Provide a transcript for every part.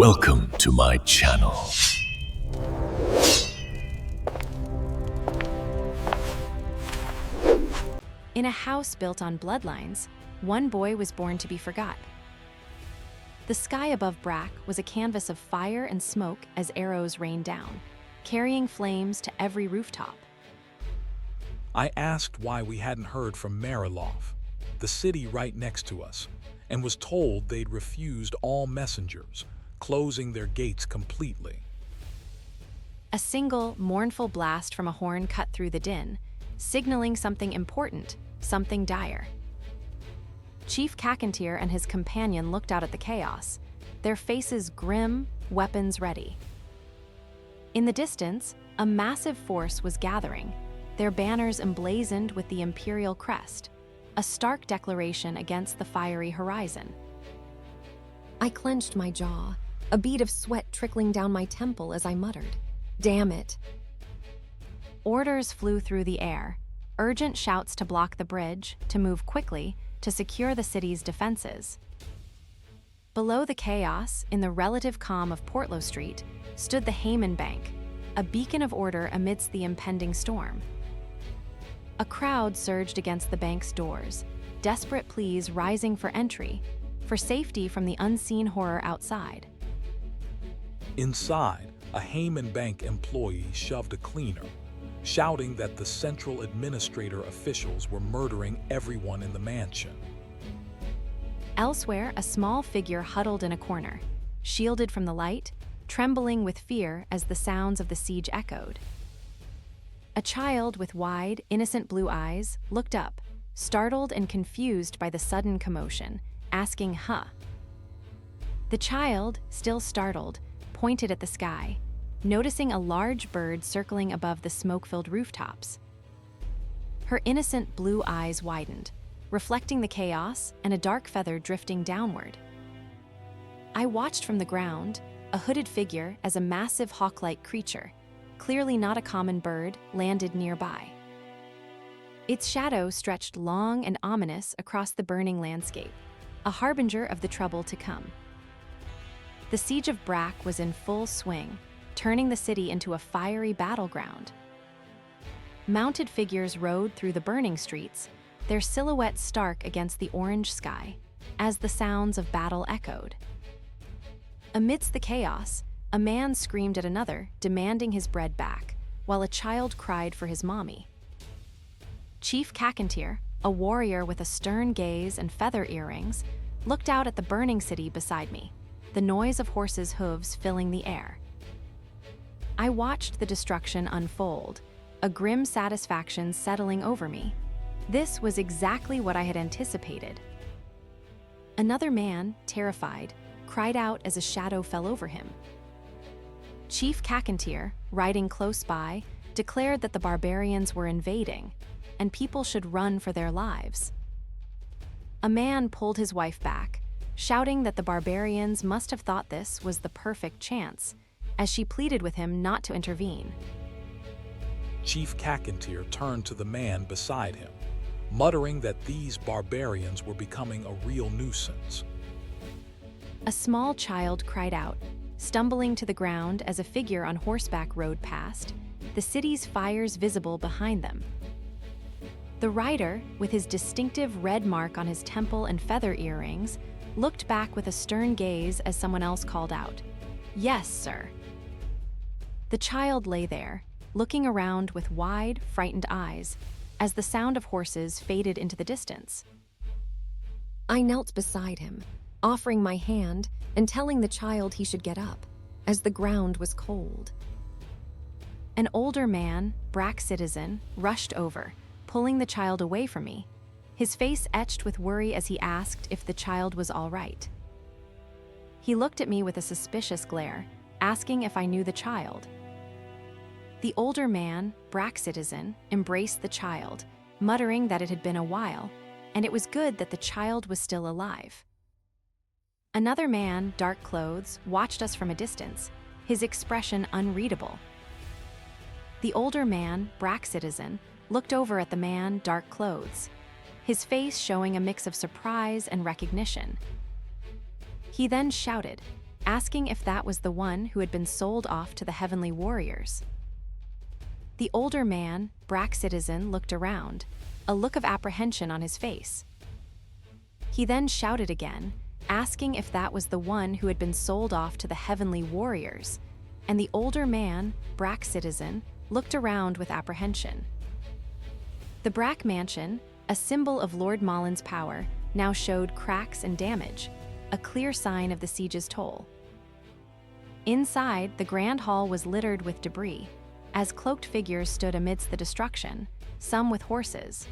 Welcome to my channel. In a house built on bloodlines, one boy was born to be forgot. The sky above Brack was a canvas of fire and smoke as arrows rained down, carrying flames to every rooftop. I asked why we hadn't heard from Marilov, the city right next to us, and was told they'd refused all messengers, closing their gates completely. A single, mournful blast from a horn cut through the din, signaling something important, something dire. Chief Kakantir and his companion looked out at the chaos, their faces grim, weapons ready. In the distance, a massive force was gathering, their banners emblazoned with the imperial crest, a stark declaration against the fiery horizon. I clenched my jaw, a bead of sweat trickling down my temple as I muttered, "Damn it." Orders flew through the air, urgent shouts to block the bridge, to move quickly, to secure the city's defenses. Below the chaos, in the relative calm of Portlow Street, stood the Hayman Bank, a beacon of order amidst the impending storm. A crowd surged against the bank's doors, desperate pleas rising for entry, for safety from the unseen horror outside. Inside, a Hayman Bank employee shoved a cleaner, shouting that the central administrator officials were murdering everyone in the mansion. Elsewhere, a small figure huddled in a corner, shielded from the light, trembling with fear as the sounds of the siege echoed. A child with wide, innocent blue eyes looked up, startled and confused by the sudden commotion, asking, "Huh?" The child, still startled, pointed at the sky, noticing a large bird circling above the smoke-filled rooftops. Her innocent blue eyes widened, reflecting the chaos and a dark feather drifting downward. I watched from the ground, a hooded figure as a massive hawk-like creature, clearly not a common bird, landed nearby. Its shadow stretched long and ominous across the burning landscape, a harbinger of the trouble to come. The siege of Brack was in full swing, turning the city into a fiery battleground. Mounted figures rode through the burning streets, their silhouettes stark against the orange sky, as the sounds of battle echoed. Amidst the chaos, a man screamed at another, demanding his bread back, while a child cried for his mommy. Chief Kakantir, a warrior with a stern gaze and feather earrings, looked out at the burning city beside me, the noise of horses' hooves filling the air. I watched the destruction unfold, a grim satisfaction settling over me. This was exactly what I had anticipated. Another man, terrified, cried out as a shadow fell over him. Chief Kakantir, riding close by, declared that the barbarians were invading, and people should run for their lives. A man pulled his wife back, shouting that the barbarians must have thought this was the perfect chance, as she pleaded with him not to intervene. Chief Kakantir turned to the man beside him, muttering that these barbarians were becoming a real nuisance. A small child cried out, stumbling to the ground as a figure on horseback rode past, the city's fires visible behind them. The rider, with his distinctive red mark on his temple and feather earrings, looked back with a stern gaze as someone else called out, "Yes, sir." The child lay there, looking around with wide, frightened eyes, as the sound of horses faded into the distance. I knelt beside him, offering my hand and telling the child he should get up, as the ground was cold. An older man, Brack citizen, rushed over, pulling the child away from me, his face etched with worry as he asked if the child was all right. He looked at me with a suspicious glare, asking if I knew the child. The older man, Brack citizen, embraced the child, muttering that it had been a while, and it was good that the child was still alive. Another man, dark clothes, watched us from a distance, his expression unreadable. The older man, Brack citizen, looked over at the man, dark clothes, his face showing a mix of surprise and recognition. He then shouted, asking if that was the one who had been sold off to the heavenly warriors. The older man, Brack citizen, looked around, a look of apprehension on his face. He then shouted again, asking if that was the one who had been sold off to the heavenly warriors, and the older man, Brack citizen, looked around with apprehension. The Brack mansion, a symbol of Lord Malin's power, now showed cracks and damage, a clear sign of the siege's toll. Inside, the grand hall was littered with debris, as cloaked figures stood amidst the destruction, some with horses.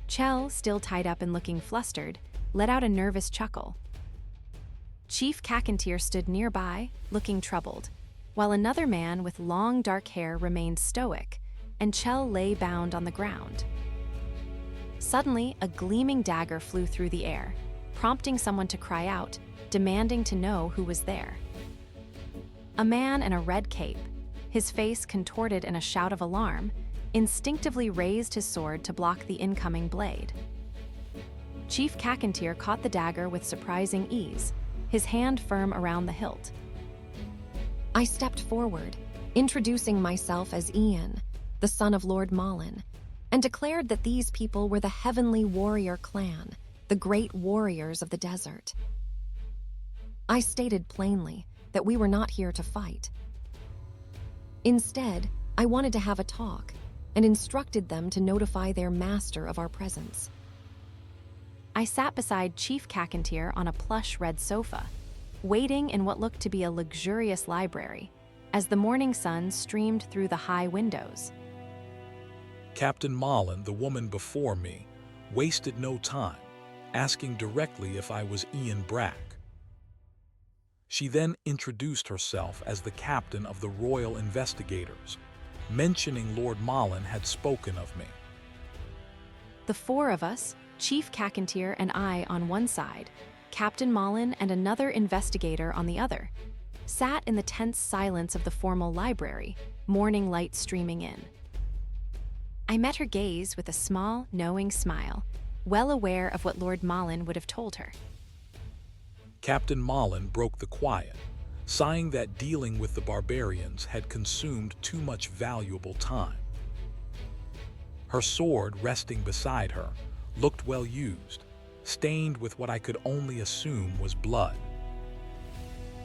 Chell, still tied up and looking flustered, let out a nervous chuckle. Chief Kakantir stood nearby, looking troubled, while another man with long dark hair remained stoic, and Chell lay bound on the ground. Suddenly, a gleaming dagger flew through the air, prompting someone to cry out, demanding to know who was there. A man in a red cape, his face contorted in a shout of alarm, instinctively raised his sword to block the incoming blade. Chief Kakantir caught the dagger with surprising ease, his hand firm around the hilt. I stepped forward, introducing myself as Ian, the son of Lord Malin, and declared that these people were the Heavenly Warrior clan, the great warriors of the desert. I stated plainly that we were not here to fight. Instead, I wanted to have a talk and instructed them to notify their master of our presence. I sat beside Chief Kakantir on a plush red sofa, waiting in what looked to be a luxurious library, as the morning sun streamed through the high windows. Captain Malin, the woman before me, wasted no time, asking directly if I was Ian Brack. She then introduced herself as the captain of the Royal Investigators, mentioning Lord Malin had spoken of me. The four of us, Chief Kakantir and I on one side, Captain Malin and another investigator on the other, sat in the tense silence of the formal library, morning light streaming in. I met her gaze with a small, knowing smile, well aware of what Lord Malin would have told her. Captain Malin broke the quiet, sighing that dealing with the barbarians had consumed too much valuable time. Her sword, resting beside her, looked well used, stained with what I could only assume was blood.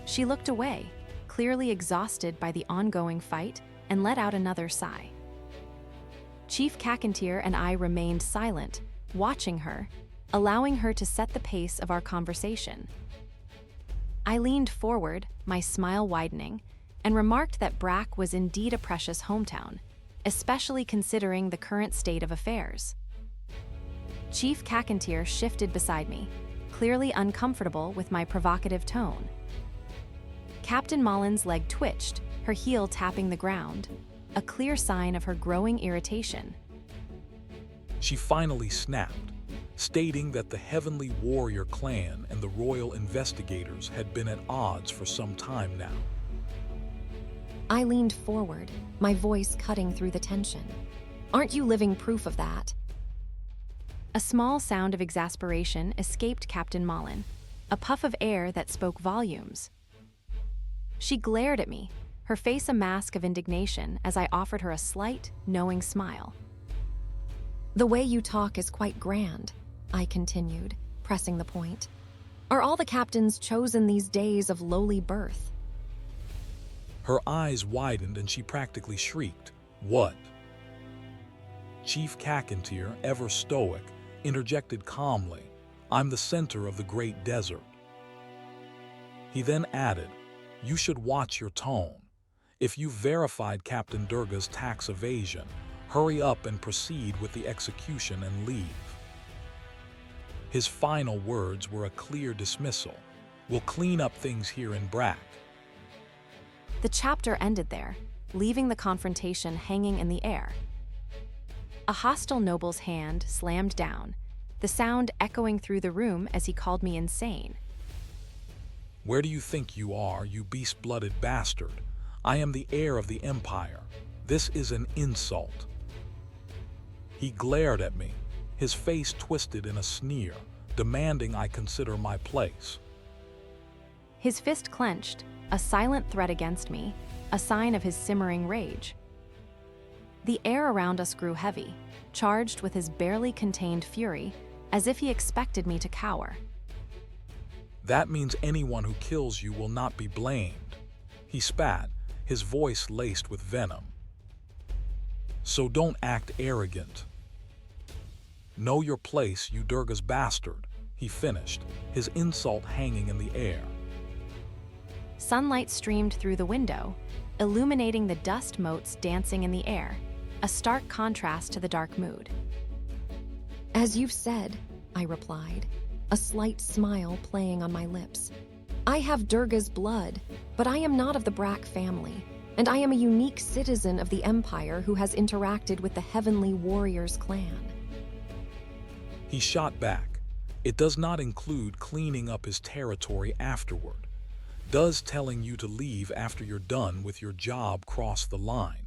She looked away, clearly exhausted by the ongoing fight, and let out another sigh. Chief Kakantir and I remained silent, watching her, allowing her to set the pace of our conversation. I leaned forward, my smile widening, and remarked that Brack was indeed a precious hometown, especially considering the current state of affairs. Chief Kakantir shifted beside me, clearly uncomfortable with my provocative tone. Captain Malin's leg twitched, her heel tapping the ground, a clear sign of her growing irritation. She finally snapped, stating that the Heavenly Warrior clan and the Royal Investigators had been at odds for some time now. I leaned forward, my voice cutting through the tension. Aren't you living proof of that? A small sound of exasperation escaped Captain Malin, a puff of air that spoke volumes. She glared at me, her face a mask of indignation as I offered her a slight, knowing smile. The way you talk is quite grand, I continued, pressing the point. Are all the captains chosen these days of lowly birth? Her eyes widened and she practically shrieked, "What?" Chief Kakantir, ever stoic, interjected calmly, "I'm the center of the great desert." He then added, "You should watch your tone. If you've verified Captain Durga's tax evasion, hurry up and proceed with the execution and leave." His final words were a clear dismissal. "We'll clean up things here in Brack." The chapter ended there, leaving the confrontation hanging in the air. A hostile noble's hand slammed down, the sound echoing through the room as he called me insane. "Where do you think you are, you beast-blooded bastard? I am the heir of the Empire. This is an insult." He glared at me, his face twisted in a sneer, demanding I consider my place. His fist clenched, a silent threat against me, a sign of his simmering rage. The air around us grew heavy, charged with his barely contained fury, as if he expected me to cower. That means anyone who kills you will not be blamed. He spat, his voice laced with venom. So don't act arrogant. Know your place, you Durga's bastard, he finished, his insult hanging in the air. Sunlight streamed through the window, illuminating the dust motes dancing in the air, a stark contrast to the dark mood. As you've said, I replied, a slight smile playing on my lips. I have Durga's blood, but I am not of the Brack family, and I am a unique citizen of the Empire who has interacted with the Heavenly Warriors clan. He shot back. It does not include cleaning up his territory afterward. Does telling you to leave after you're done with your job cross the line?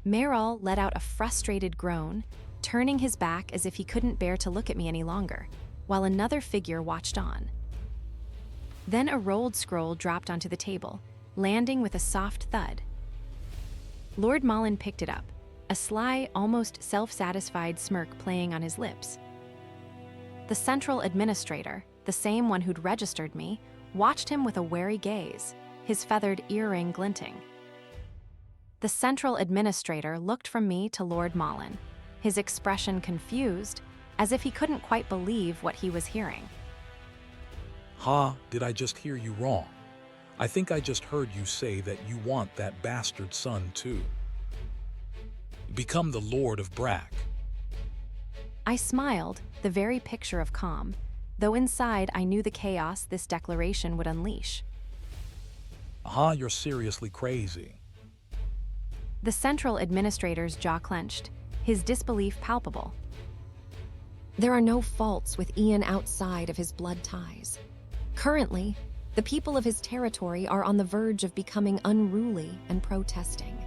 Meral let out a frustrated groan, turning his back as if he couldn't bear to look at me any longer, while another figure watched on. Then a rolled scroll dropped onto the table, landing with a soft thud. Lord Malin picked it up, a sly, almost self-satisfied smirk playing on his lips. The central administrator, the same one who'd registered me, watched him with a wary gaze, his feathered earring glinting. The central administrator looked from me to Lord Malin, his expression confused, as if he couldn't quite believe what he was hearing. Did I just hear you wrong? I think I just heard you say that you want that bastard son too. Become the Lord of Brack. I smiled, the very picture of calm, though inside I knew the chaos this declaration would unleash. You're seriously crazy. The central administrator's jaw clenched, his disbelief palpable. There are no faults with Ian outside of his blood ties. Currently, the people of his territory are on the verge of becoming unruly and protesting.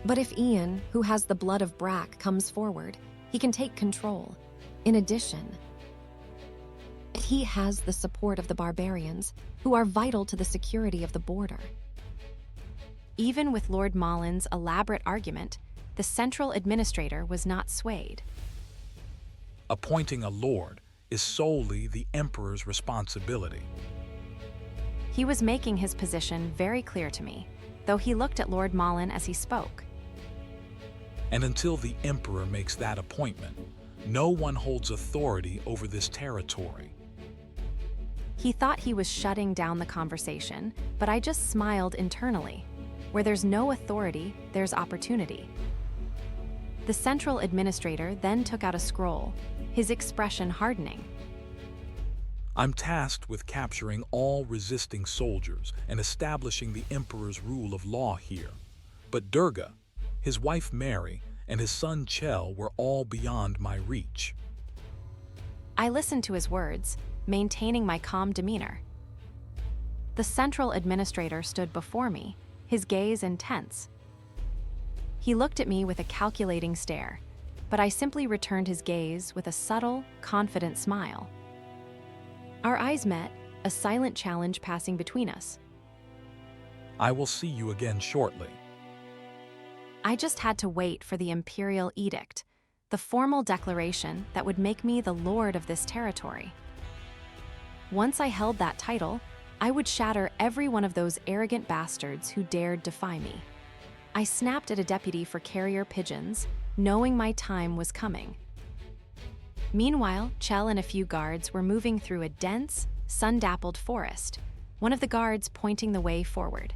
But if Ian, who has the blood of Brack, comes forward, he can take control. In addition, he has the support of the barbarians, who are vital to the security of the border. Even with Lord Malin's elaborate argument, the central administrator was not swayed. Appointing a lord is solely the Emperor's responsibility. He was making his position very clear to me, though he looked at Lord Malin as he spoke. And until the Emperor makes that appointment, no one holds authority over this territory. He thought he was shutting down the conversation, but I just smiled internally. Where there's no authority, there's opportunity. The central administrator then took out a scroll, his expression hardening. I'm tasked with capturing all resisting soldiers and establishing the Emperor's rule of law here. But Durga, his wife Mary, and his son Chell were all beyond my reach. I listened to his words, maintaining my calm demeanor. The central administrator stood before me, his gaze intense. He looked at me with a calculating stare, but I simply returned his gaze with a subtle, confident smile. Our eyes met, a silent challenge passing between us. I will see you again shortly. I just had to wait for the imperial edict, the formal declaration that would make me the lord of this territory. Once I held that title, I would shatter every one of those arrogant bastards who dared defy me. I snapped at a deputy for carrier pigeons, knowing my time was coming. Meanwhile, Chell and a few guards were moving through a dense, sun-dappled forest, one of the guards pointing the way forward.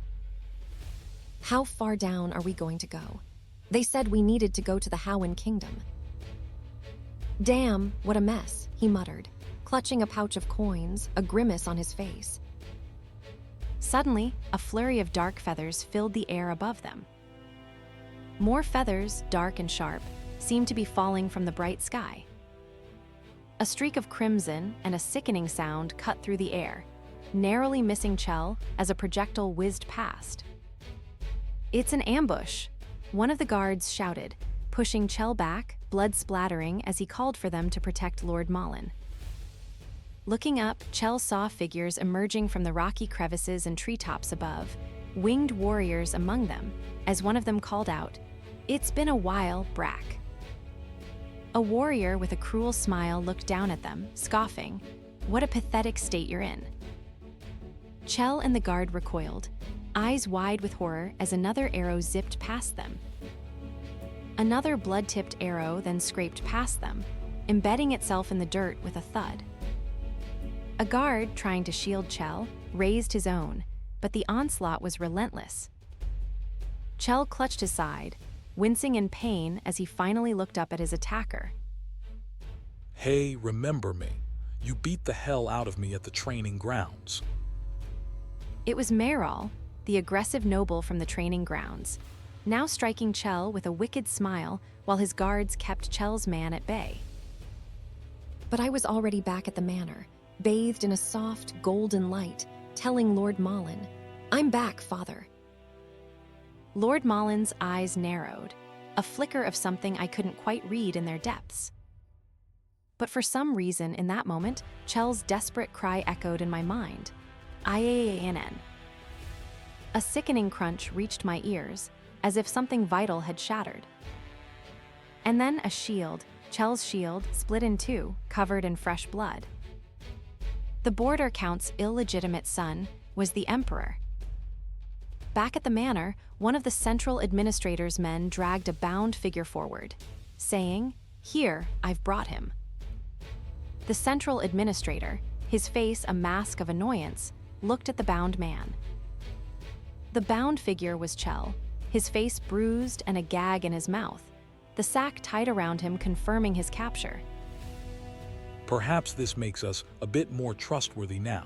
How far down are we going to go? They said we needed to go to the Howan Kingdom. Damn, what a mess, he muttered, clutching a pouch of coins, a grimace on his face. Suddenly, a flurry of dark feathers filled the air above them. More feathers, dark and sharp, seemed to be falling from the bright sky. A streak of crimson and a sickening sound cut through the air, narrowly missing Chell as a projectile whizzed past. "It's an ambush," one of the guards shouted, pushing Chell back, blood splattering as he called for them to protect Lord Malin. Looking up, Chell saw figures emerging from the rocky crevices and treetops above, winged warriors among them, as one of them called out, "It's been a while, Brack." A warrior with a cruel smile looked down at them, scoffing, "What a pathetic state you're in." Chell and the guard recoiled, eyes wide with horror as another arrow zipped past them. Another blood-tipped arrow then scraped past them, embedding itself in the dirt with a thud. A guard, trying to shield Chell, raised his own, but the onslaught was relentless. Chell clutched his side, wincing in pain as he finally looked up at his attacker. "Hey, remember me. You beat the hell out of me at the training grounds." It was Meral, the aggressive noble from the training grounds, now striking Chell with a wicked smile while his guards kept Chell's man at bay. But I was already back at the manor, bathed in a soft, golden light, telling Lord Malin, "I'm back, father." Lord Malin's eyes narrowed, a flicker of something I couldn't quite read in their depths. But for some reason in that moment, Chell's desperate cry echoed in my mind. "IAANN." A sickening crunch reached my ears, as if something vital had shattered. And then a shield, Chell's shield, split in two, covered in fresh blood. The border count's illegitimate son was the Emperor. Back at the manor, one of the central administrator's men dragged a bound figure forward, saying, "Here, I've brought him." The central administrator, his face a mask of annoyance, looked at the bound man. The bound figure was Chell, his face bruised and a gag in his mouth, the sack tied around him confirming his capture. Perhaps this makes us a bit more trustworthy now.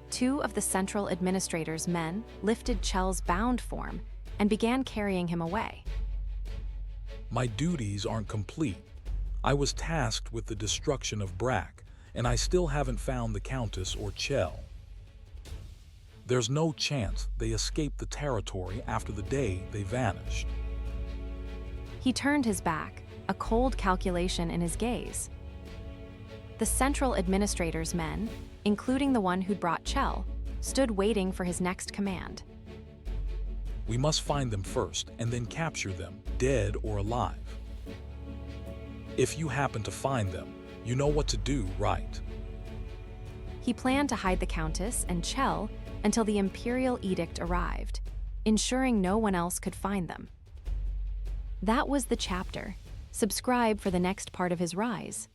Two of the central administrator's men lifted Chell's bound form and began carrying him away. My duties aren't complete. I was tasked with the destruction of Brack, and I still haven't found the Countess or Chell. There's no chance they escaped the territory after the day they vanished. He turned his back, a cold calculation in his gaze. The central administrator's men, including the one who'd brought Chell, stood waiting for his next command. We must find them first and then capture them, dead or alive. If you happen to find them, you know what to do, right? He planned to hide the Countess and Chell until the imperial edict arrived, ensuring no one else could find them. That was the chapter. Subscribe for the next part of his rise.